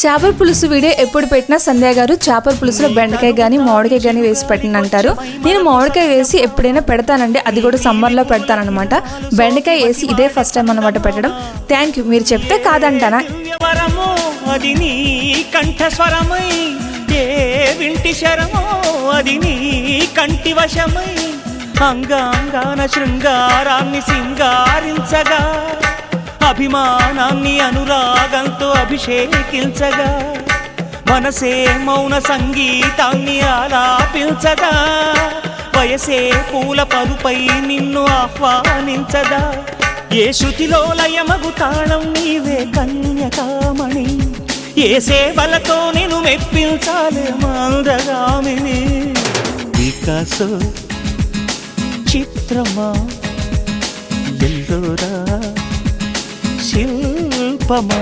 చేపల పులుసు వీడియో ఎప్పుడు పెట్టినా సంధ్య గారు చేపల పులుసులో బెండకాయ కానీ మామిడికాయ కానీ వేసి పెట్టినంటారు. నేను మామిడికాయ వేసి ఎప్పుడైనా పెడతానండి, అది కూడా సమ్మర్లో పెడతానమాట. బెండకాయ వేసి ఇదే ఫస్ట్ టైం అన్నమాట పెట్టడం. థ్యాంక్ యూ, మీరు చెప్తే కాదంటానా. అది నీ కంఠస్వరమై వింటి శరమో అది నీ కంటి వశమై అంగాంగాన శృంగారాన్ని సింగారించగా అభిమానాన్ని అనురాగంతో అభిషేకించగా మనసే మౌన సంగీతాన్ని ఆలాపించదా వయసే పూల పరుపై నిన్ను ఆహ్వానించదా ఏ శృతిలో లయమగు తాళం నీవే కన్యకామణి ఏ సేవలతో నేను మెప్పించాలి మందగామిని వికాస చిత్రమా ఎల్లోరా శిల్పమా